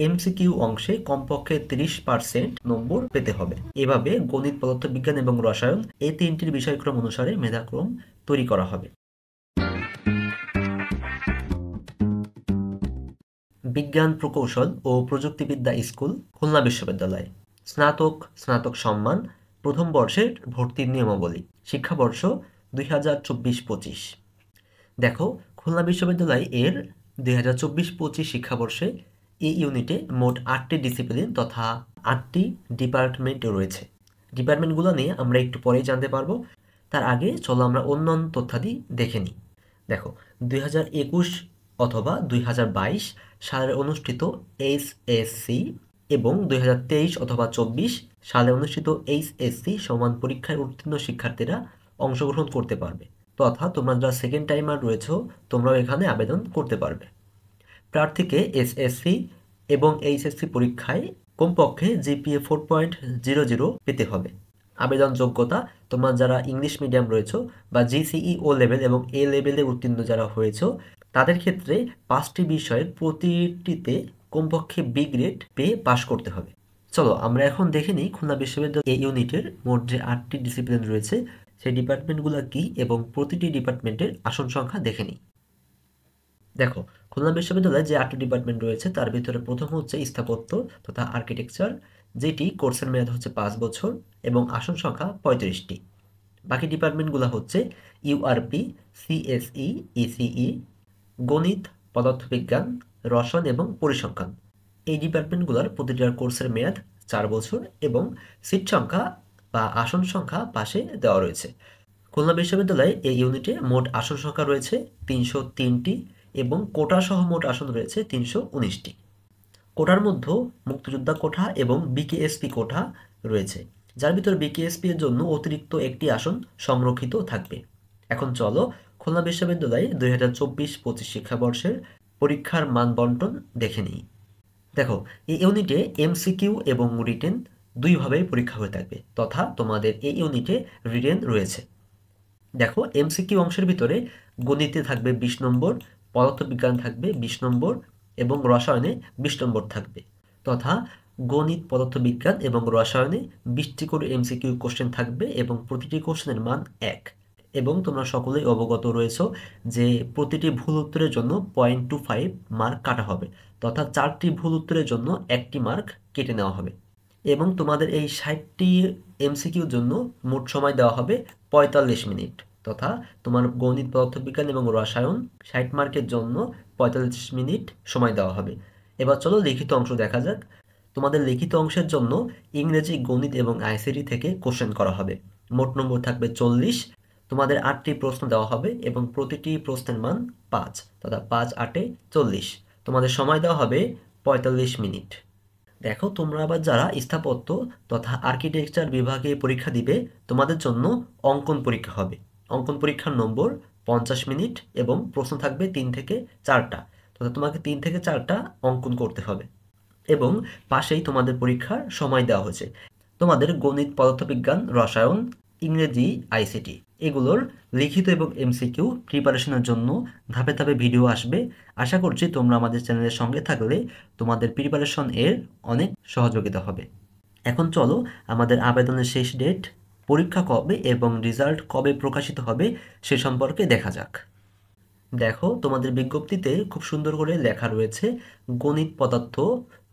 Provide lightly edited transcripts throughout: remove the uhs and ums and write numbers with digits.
MCQ অংশে কমপক্ষে 30% নম্বর পেতে হবে। এভাবে গণিত, পদার্থবিজ্ঞান এবং রসায়ন এই তিনটির বিষয়ক্রম অনুসারে মেধাক্রম তৈরি করা হবে। বিজ্ঞান প্রকৌশল ও প্রযুক্তিবিদ্যা স্কুল, খুলনা বিশ্ববিদ্যালয়। স্নাতক সম্মান, প্রথম বর্ষের ভর্তির নিয়মাবলী, শিক্ষাবর্ষ 2024-25। দেখো, খুলনা বিশ্ববিদ্যালয় এর 2024-25 শিক্ষাবর্ষে এই ইউনিটে মোট 8টি ডিসিপ্লিন তথা 8টি ডিপার্টমেন্ট রয়েছে। ডিপার্টমেন্টগুলো নিয়ে আমরা একটু পরেই জানতে পারবো। তার আগে চলো আমরা অন্যান্য তথ্যাদি দেখে নিই। দেখো, 2021 অথবা 2022 সালে অনুষ্ঠিত এইচএসসি এবং 2023 অথবা 24 সালে অনুষ্ঠিত এইচএসসি সমান পরীক্ষায় উত্তীর্ণ শিক্ষার্থীরা অংশগ্রহণ করতে পারবে, তথা তোমরা যারা সেকেন্ড টাইমার রয়েছে তোমরাও এখানে আবেদন করতে পারবে। প্রার্থীকে এসএসসি এবং এইচএসসি পরীক্ষায় কমপক্ষে জিপিএ 4.00 পেতে হবে। আবেদন যোগ্যতা, তোমরা যারা ইংলিশ মিডিয়াম রয়েছে বা জিসিই ও লেভেল এবং এ লেভেলে উত্তীর্ণ যারা হয়েছে তাদের ক্ষেত্রে 5টি বিষয়ের প্রতিটিতে কমপক্ষে বি গ্রেড পেয়ে পাশ করতে হবে। চলো আমরা এখন দেখে নিই খুলনা বিশ্ববিদ্যালয় এই ইউনিটের মোট যে 8টি ডিসিপ্লিন রয়েছে সেই ডিপার্টমেন্টগুলো কি এবং প্রতিটি ডিপার্টমেন্টের আসন সংখ্যা দেখে নিই। দেখো, খুলনা বিশ্ববিদ্যালয়ে যে 8টি ডিপার্টমেন্ট রয়েছে তার ভিতরে প্রথম হচ্ছে স্থাপত্য তথা আর্কিটেকচার, যেটি কোর্সের মেয়াদ হচ্ছে 5 বছর এবং আসন সংখ্যা 35টি। বাকি ডিপার্টমেন্টগুলো হচ্ছে ইউআরপি, সিএসই, ইসিই, গণিত, পদার্থবিজ্ঞান, রসায়ন এবং পরিসংখ্যান। এই ডিপার্টমেন্টগুলোর প্রতিটার কোর্সের মেয়াদ 4 বছর এবং সিট সংখ্যা বা আসন সংখ্যা পাশে দেওয়া রয়েছে। খুলনা বিশ্ববিদ্যালয়ে এই ইউনিটে মোট আসন সংখ্যা রয়েছে 303টি এবং কোটা সহ মোট আসন রয়েছে 319টি। কোটার মধ্যে মুক্তিযোদ্ধা কোঠা এবং বিকেএসপি কোঠা রয়েছে, যার ভিতর বিকেএসপি এর জন্য অতিরিক্ত একটি আসন সংরক্ষিত থাকবে। এখন চলো খুলনা বিশ্ববিদ্যালয়ে 2024-25 শিক্ষাবর্ষের পরীক্ষার মান বন্টন দেখে নিই। দেখো, এই ইউনিটে এমসিকিউ এবং রিটেন দুইভাবেই পরীক্ষা হয়ে থাকবে, তথা তোমাদের এই ইউনিটে রিটেন রয়েছে। দেখো, এমসিকিউ অংশের ভিতরে গণিতে থাকবে 20 নম্বর, পদার্থবিজ্ঞান থাকবে 20 নম্বর এবং রসায়নে 20 নম্বর থাকবে, তথা গণিত, পদার্থবিজ্ঞান এবং রসায়নে 20টি করে এমসিকিউ কোশ্চেন থাকবে এবং প্রতিটি কোশ্চেনের মান 1। এবং তোমরা সকলেই অবগত রয়েছো যে প্রতিটি ভুল উত্তরের জন্য 0.25 মার্ক কাটা হবে, তথা 4টি ভুল উত্তরের জন্য 1টি মার্ক কেটে নেওয়া হবে। এবং তোমাদের এই 60টি এমসিকিউর জন্য মোট সময় দেওয়া হবে 45 মিনিট, তথা তোমার গণিত, পদার্থবিজ্ঞান এবং রসায়ন 60 মার্কের জন্য 45 মিনিট সময় দেওয়া হবে। এবার চলো লিখিত অংশ দেখা যাক। তোমাদের লিখিত অংশের জন্য ইংরেজি, গণিত এবং আইসিটি থেকে কোশ্চেন করা হবে। মোট নম্বর থাকবে 40। তোমাদের 8টি প্রশ্ন দেওয়া হবে এবং প্রতিটি প্রশ্নের মান 5, তথা 5 8 40। তোমাদের সময় দেওয়া হবে 45 মিনিট। দেখো, তোমরা আবার যারা স্থাপত্য তথা আর্কিটেকচার বিভাগে পরীক্ষা দিবে তোমাদের জন্য অঙ্কন পরীক্ষা হবে। অঙ্কন পরীক্ষার নম্বর 50 মিনিট এবং প্রশ্ন থাকবে 3 থেকে 4টা, তথা তোমাকে 3 থেকে 4টা অঙ্কন করতে হবে এবং পাশেই তোমাদের পরীক্ষার সময় দেওয়া হয়েছে। তোমাদের গণিত, পদার্থবিজ্ঞান, রসায়ন, ইংরেজি, আইসিটি এগুলোর লিখিত এবং এমসিকিউ প্রিপারেশনের জন্য ধাপে ধাপে ভিডিও আসবে। আশা করছি তোমরা আমাদের চ্যানেলের সঙ্গে থাকলে তোমাদের প্রিপারেশন এর অনেক সহযোগিতা হবে। এখন চলো আমাদের আবেদনের শেষ ডেট, পরীক্ষা কবে এবং রেজাল্ট কবে প্রকাশিত হবে সে সম্পর্কে দেখা যাক। দেখো, তোমাদের বিজ্ঞপ্তিতে খুব সুন্দর করে লেখা রয়েছে গণিত, পদার্থ,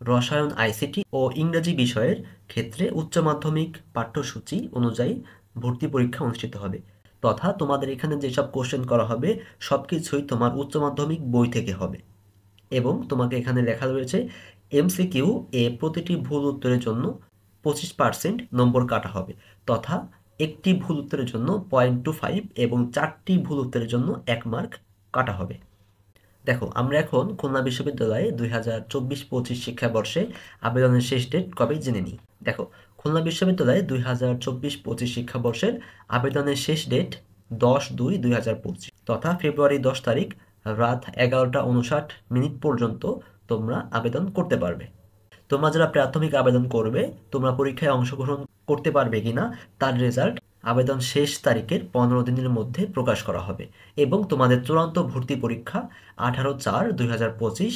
রসায়ন, আইসিটি ও ইংরেজি বিষয়ের ক্ষেত্রে উচ্চ মাধ্যমিক পাঠ্যসূচি অনুযায়ী ভর্তি পরীক্ষা অনুষ্ঠিত হবে, তথা তোমাদের এখানে যেসব কোশ্চেন করা হবে সবকিছুই তোমার উচ্চ মাধ্যমিক বই থেকে হবে। এবং তোমাকে এখানে লেখা রয়েছে এমসিকিউ এ প্রতিটি ভুল উত্তরের জন্য 25% নম্বর কাটা হবে, তথা একটি ভুল উত্তরের জন্য 0.25 এবং 4টি ভুল উত্তরের জন্য 1 মার্ক কাটা হবে। দেখো, আমরা এখন খুলনা বিশ্ববিদ্যালয়ে 2024-25 শিক্ষাবর্ষে আবেদনের শেষ ডেট কবে জেনে নিই। দেখো, খুলনা বিশ্ববিদ্যালয়ে 2024-25 শিক্ষাবর্ষের আবেদনের শেষ ডেট 10/2/2025, তথা ফেব্রুয়ারি 10 তারিখ রাত 11টা 59 পর্যন্ত তোমরা আবেদন করতে পারবে। তোমরা যারা প্রাথমিক আবেদন করবে তোমরা পরীক্ষায় অংশগ্রহণ করতে পারবে কিনা তার রেজাল্ট আবেদন শেষ তারিখের 15 দিনের মধ্যে প্রকাশ করা হবে এবং তোমাদের চূড়ান্ত ভর্তি পরীক্ষা 18/4/2025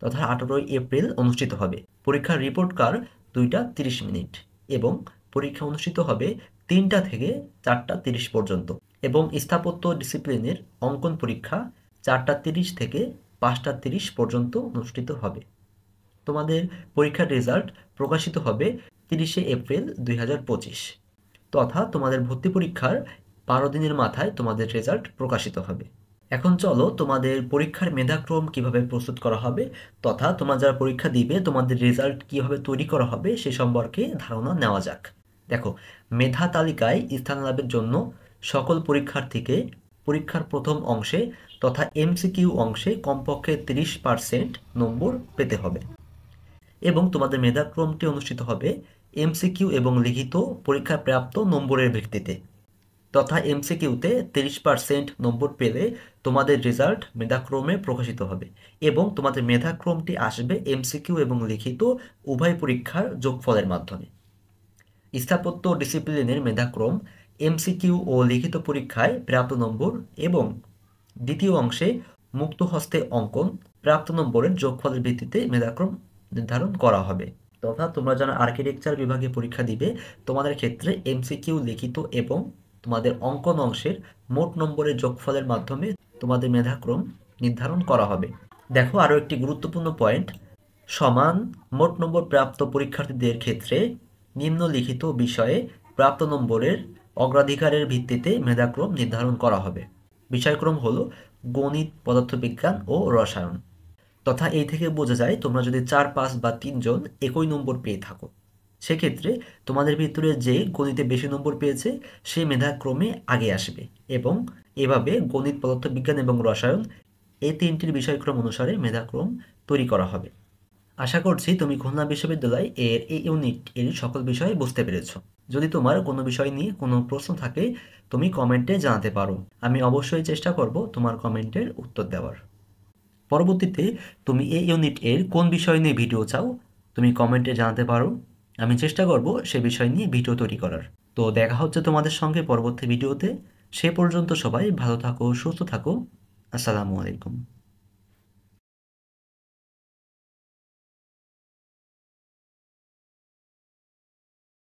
তথা 18 এপ্রিল অনুষ্ঠিত হবে। পরীক্ষার রিপোর্ট কার্ড 2টা 30 মিনিট এবং পরীক্ষা অনুষ্ঠিত হবে 3টা থেকে 4টা 30 পর্যন্ত এবং স্থাপত্য ডিসিপ্লিনের অঙ্কন পরীক্ষা 4টা 30 থেকে 5টা 30 পর্যন্ত অনুষ্ঠিত হবে। তোমাদের পরীক্ষার রেজাল্ট প্রকাশিত হবে 30শে এপ্রিল 2025 তথা তোমাদের ভর্তি পরীক্ষার 12 দিনের মাথায় তোমাদের রেজাল্ট প্রকাশিত হবে। এখন চলো তোমাদের পরীক্ষার মেধাক্রম কিভাবে প্রস্তুত করা হবে তথা তোমরা যারা পরীক্ষা দিবে তোমাদের রেজাল্ট কিভাবে তৈরি করা হবে সে সম্পর্কে ধারণা নেওয়া যাক। দেখো, মেধা তালিকায় স্থান লাভের জন্য সকল পরীক্ষার্থীকে পরীক্ষার প্রথম অংশে তথা এমসিকিউ অংশে কমপক্ষে 30% নম্বর পেতে হবে এবং তোমাদের মেধাক্রমটি অনুষ্ঠিত হবে এমসিকিউ এবং লিখিত পরীক্ষায় প্রাপ্ত নম্বরের ভিত্তিতে তথা এমসিকিউতে 30% নম্বর পেলে তোমাদের রেজাল্ট মেধাক্রমে প্রকাশিত হবে এবং তোমাদের মেধাক্রমটি আসবে এমসিকিউ এবং লিখিত উভয় পরীক্ষার যোগফলের মাধ্যমে। স্থাপত্য ডিসিপ্লিনের মেধাক্রম এমসিকিউ ও লিখিত পরীক্ষায় প্রাপ্ত নম্বর এবং দ্বিতীয় অংশে মুক্ত হস্তে অঙ্কন প্রাপ্ত নম্বরের যোগফলের ভিত্তিতে মেধাক্রম নির্ধারণ করা হবে। তথা তোমরা যারা আর্কিটেকচার বিভাগে পরীক্ষা দিবে তোমাদের ক্ষেত্রে এমসিকিউ লিখিত এবং তোমাদের অঙ্কন অংশের মোট নম্বরের যোগফলের মাধ্যমে তোমাদের মেধাক্রম নির্ধারণ করা হবে। দেখো, আরও একটি গুরুত্বপূর্ণ পয়েন্ট, সমান মোট নম্বর প্রাপ্ত পরীক্ষার্থীদের ক্ষেত্রে নিম্নলিখিত বিষয়ে প্রাপ্ত নম্বরের অগ্রাধিকারের ভিত্তিতে মেধাক্রম নির্ধারণ করা হবে। বিষয়ক্রম হলো গণিত, পদার্থবিজ্ঞান ও রসায়ন। তথা এই থেকে বোঝা যায় তোমরা যদি 4, 5 বা 3 জন একই নম্বর পেয়ে থাকো সেক্ষেত্রে তোমাদের ভিতরে যে গণিতে বেশি নম্বর পেয়েছে সে মেধাক্রমে আগে আসবে এবং এভাবে গণিত, পদার্থবিজ্ঞান এবং রসায়ন এই 3টির বিষয়ক্রম অনুসারে মেধাক্রম তৈরি করা হবে। আশা করছি তুমি খুলনা বিশ্ববিদ্যালয় এর এই ইউনিট এর সকল বিষয়ে বুঝতে পেরেছ। যদি তোমার কোনো বিষয় নিয়ে কোনো প্রশ্ন থাকে তুমি কমেন্টে জানাতে পারো, আমি অবশ্যই চেষ্টা করব তোমার কমেন্টের উত্তর দেওয়ার। পরবর্তীতে তুমি এই ইউনিট এর কোন বিষয় নিয়ে ভিডিও চাও তুমি কমেন্টে জানাতে পারো, আমি চেষ্টা করব সে বিষয় নিয়ে ভিডিও তৈরি করার। তো দেখা হচ্ছে তোমাদের সঙ্গে পরবর্তী ভিডিওতে। সে পর্যন্ত সবাই ভালো থাকো, সুস্থ থাকো। আসসালামু আলাইকুম।